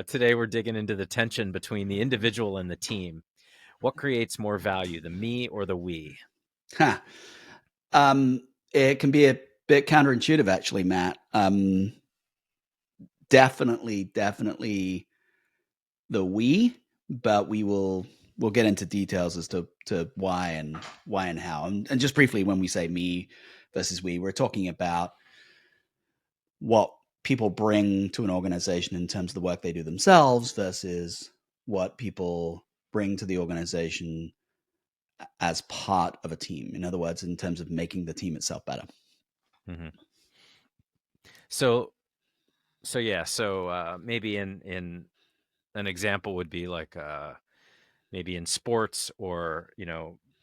Today we're digging into the tension between the individual and the team. What creates more value, the me or the we? Huh. Um, it can be a bit counterintuitive, actually, Matt. Definitely the we, but we'll get into details as to why and how. And just briefly, when we say me versus we, we're talking about what people bring to an organization in terms of the work they do themselves versus what people bring to the organization as part of a team. In other words, in terms of making the team itself better. hmm So, maybe in an example would be like maybe in sports or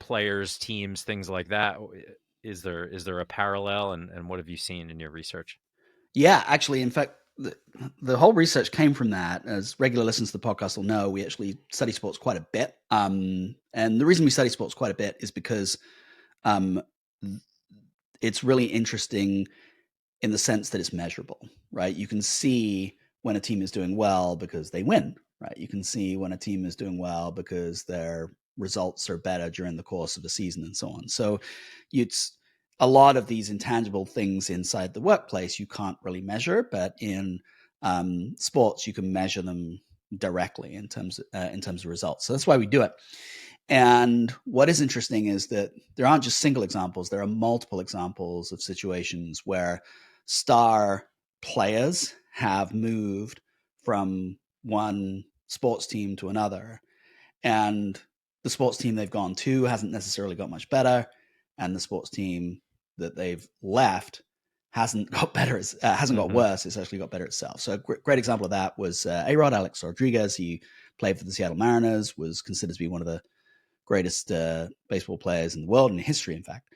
players, teams, things like that. Is there a parallel, and what have you seen in your research? Yeah, actually, in fact, the whole research came from that. As regular listeners to the podcast will know, we actually study sports quite a bit. And the reason we study sports quite a bit is because um, it's really interesting in the sense that it's measurable, right? You can see when a team is doing well because they win, right? You can see when a team is doing well because their results are better during the course of the season and so on. So it's a lot of these intangible things inside the workplace you can't really measure, but in sports you can measure them directly in terms of results. So that's why we do it. And what is interesting is that there aren't just single examples, there are multiple examples of situations where star players have moved from one sports team to another. And the sports team they've gone to hasn't necessarily got much better. And the sports team that they've left hasn't got better, hasn't got hmm worse. It's actually got better itself. So a great example of that was A-Rod, Alex Rodriguez. He played for the Seattle Mariners, was considered to be one of the greatest baseball players in the world, in history, in fact.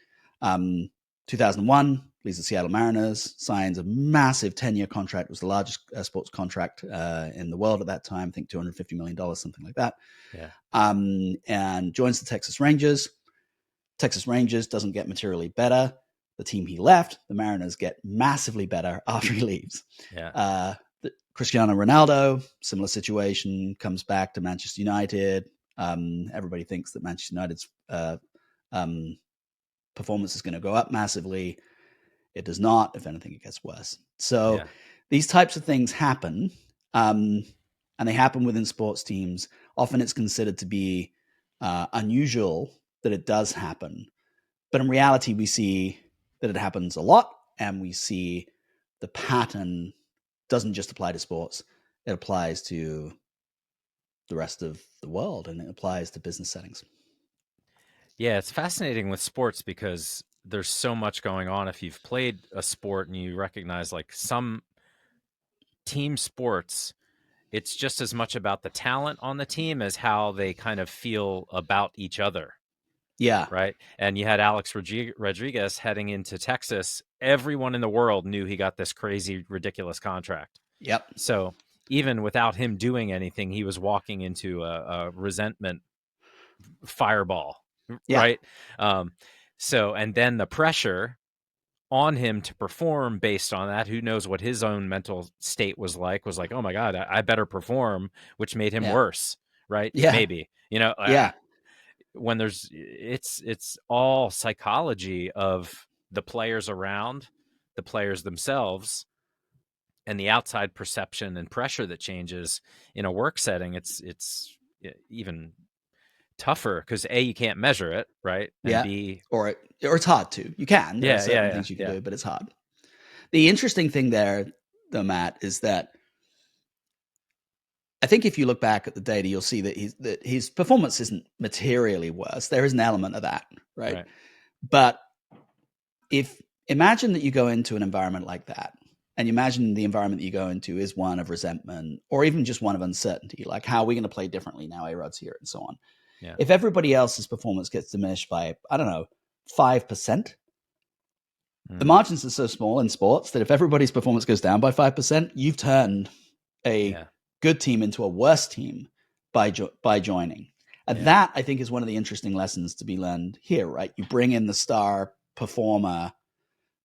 2001, leaves the Seattle Mariners, signs a massive 10-year contract. It was the largest sports contract in the world at that time. I think $250 million, something like that. Yeah. And joins the Texas Rangers. Texas Rangers doesn't get materially better. The team he left, the Mariners, get massively better after he leaves. Yeah. Cristiano Ronaldo, similar situation, comes back to Manchester United. Everybody thinks that Manchester United's um, performance is going to go up massively. It does not. If anything, it gets worse. So Yeah. these types of things happen, and they happen within sports teams. Often it's considered to be unusual that it does happen. But in reality, we see that it happens a lot, and we see the pattern doesn't just apply to sports, it applies to the rest of the world and it applies to business settings. Yeah, it's fascinating with sports because there's so much going on. If you've played a sport and you recognize like some team sports, it's just as much about the talent on the team as how they kind of feel about each other, Yeah. right? And you had Alex Rodriguez heading into Texas. Everyone in the world knew he got this crazy, ridiculous contract. Yep. So even without him doing anything, he was walking into a resentment fireball, Yeah. right? Um, and then the pressure on him to perform based on that. Who knows what his own mental state was like? Was like, oh my god, I better perform, which made him Yeah. worse, right? Yeah. Maybe Yeah. when it's all psychology of the players around, the players themselves, and the outside perception and pressure that changes in a work setting. It's even tougher because A, you can't measure it, right? And Yeah. B, Or it's hard to. You can. There are yeah, certain yeah, things you can yeah, do, but it's hard. The interesting thing there, though, Matt, is that I think if you look back at the data, you'll see that his performance isn't materially worse. There is an element of that, yeah, right? right. But if imagine that you go into an environment like that, and you imagine the environment that you go into is one of resentment or even just one of uncertainty, like how are we going to play differently now A-Rod's here and so on. Yeah. If everybody else's performance gets diminished by, I don't know, 5%, the Mm, margins are so small in sports that if everybody's performance goes down by 5%, you've turned a yeah, good team into a worse team by joining. And yeah, that, I think, is one of the interesting lessons to be learned here, right? You bring in the star performer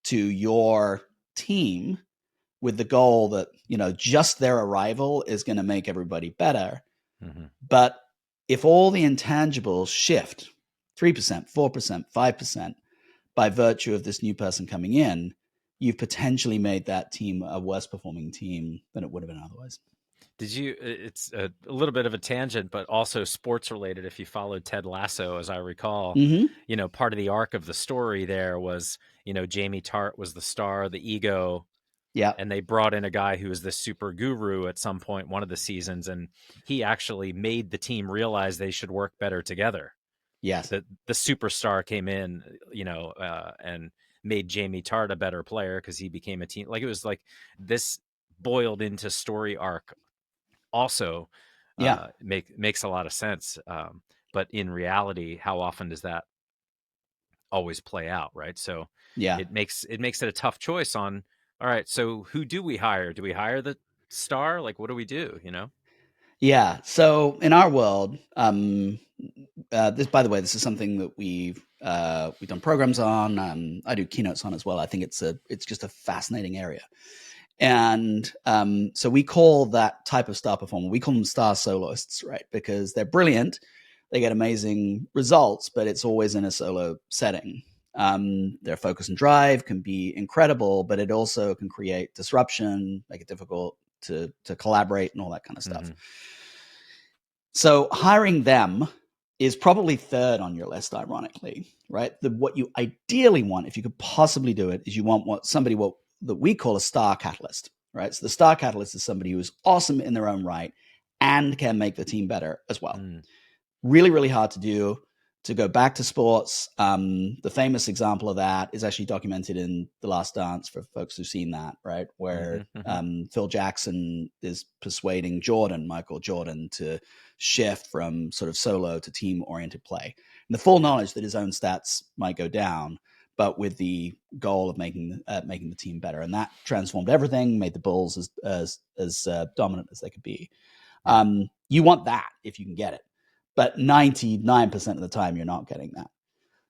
to your team, with the goal that, just their arrival is going to make everybody better. Mm-hmm. But if all the intangibles shift 3%, 4%, 5% by virtue of this new person coming in, you've potentially made that team a worse performing team than it would have been otherwise. It's a little bit of a tangent, but also sports related. If you followed Ted Lasso, as I recall, Mm-hmm. Part of the arc of the story there was, Jamie Tart was the star, the ego. Yeah. And they brought in a guy who was the super guru at some point, one of the seasons, and he actually made the team realize they should work better together. Yes. The superstar came in, and made Jamie Tart a better player because he became a team. Like, it was like this boiled into story arc also makes a lot of sense. But in reality, how often does that always play out, right? So it makes it a tough choice on, all right, so who do we hire? Do we hire the star? Like, what do we do, Yeah. So in our world, this, by the way, this is something that we've done programs on. I do keynotes on as well. I think it's just a fascinating area. And so we call that type of star performer, we call them star soloists, right? Because they're brilliant, they get amazing results, but it's always in a solo setting. Their focus and drive can be incredible, but it also can create disruption, make it difficult to collaborate and all that kind of stuff. Mm-hmm. So hiring them is probably third on your list, ironically, right? What you ideally want, if you could possibly do it, is you want what that we call a star catalyst, right? So the star catalyst is somebody who is awesome in their own right and can make the team better as well. Really, really hard to do. To go back to sports, the famous example of that is actually documented in The Last Dance for folks who've seen that, right? Where Phil Jackson is persuading Michael Jordan, to shift from sort of solo to team-oriented play. And the full knowledge that his own stats might go down, but with the goal of making the team better. And that transformed everything, made the Bulls as dominant as they could be. You want that if you can get it. But 99% of the time, you're not getting that.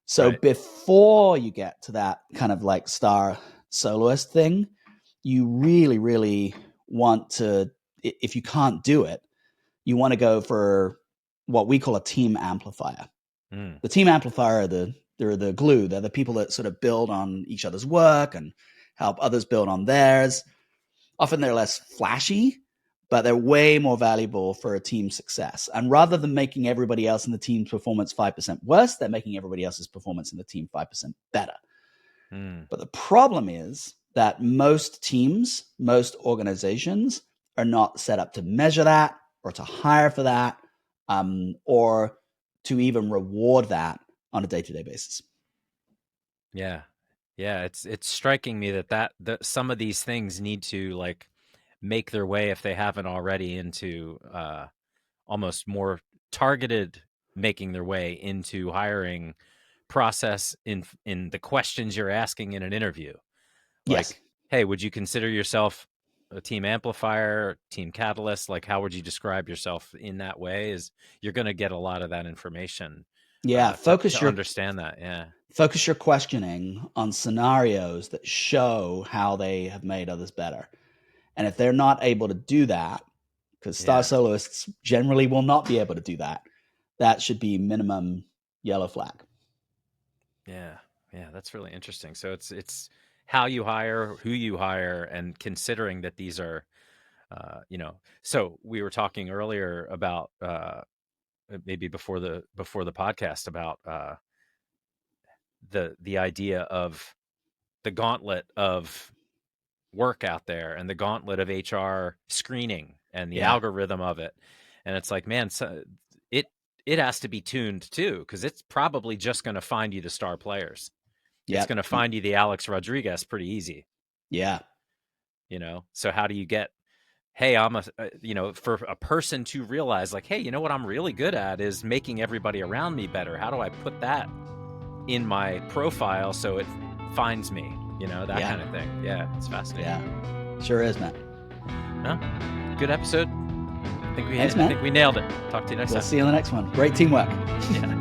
So before you get to that kind of like star soloist thing, you really, really want to, if you can't do it, you want to go for what we call a team amplifier. The team amplifier, they're the glue. They're the people that sort of build on each other's work and help others build on theirs. Often they're less flashy, but they're way more valuable for a team's success. And rather than making everybody else in the team's performance 5% worse, they're making everybody else's performance in the team 5% better. But the problem is that most teams, most organizations are not set up to measure that or to hire for that, or to even reward that on a day-to-day basis. Yeah. It's striking me that some of these things need to like make their way, if they haven't already, into almost more targeted, making their way into hiring process in the questions you're asking in an interview. Like, yes. Hey, would you consider yourself a team amplifier, team catalyst? Like, how would you describe yourself in that way? Is you're going to get a lot of that information. To understand that. Yeah. Focus your questioning on scenarios that show how they have made others better. And if they're not able to do that, because star soloists generally will not be able to do that, that should be minimum yellow flag. Yeah, that's really interesting. So it's how you hire, who you hire, and considering that these are, So we were talking earlier about maybe before the podcast about the idea of the gauntlet of work out there and the gauntlet of HR screening and the algorithm of it. And it's like, man, so it has to be tuned too, because it's probably just going to find you the star players. It's going to find you the Alex Rodriguez pretty easy. Yeah. So how do you get, hey, for a person to realize like, hey, you know what I'm really good at is making everybody around me better. How do I put that in my profile so it finds me? That kind of thing. Yeah, it's fascinating. Yeah, sure is, man. No? Good episode. I think we nailed it. Talk to you next time. We'll see you on the next one. Great teamwork. Yeah.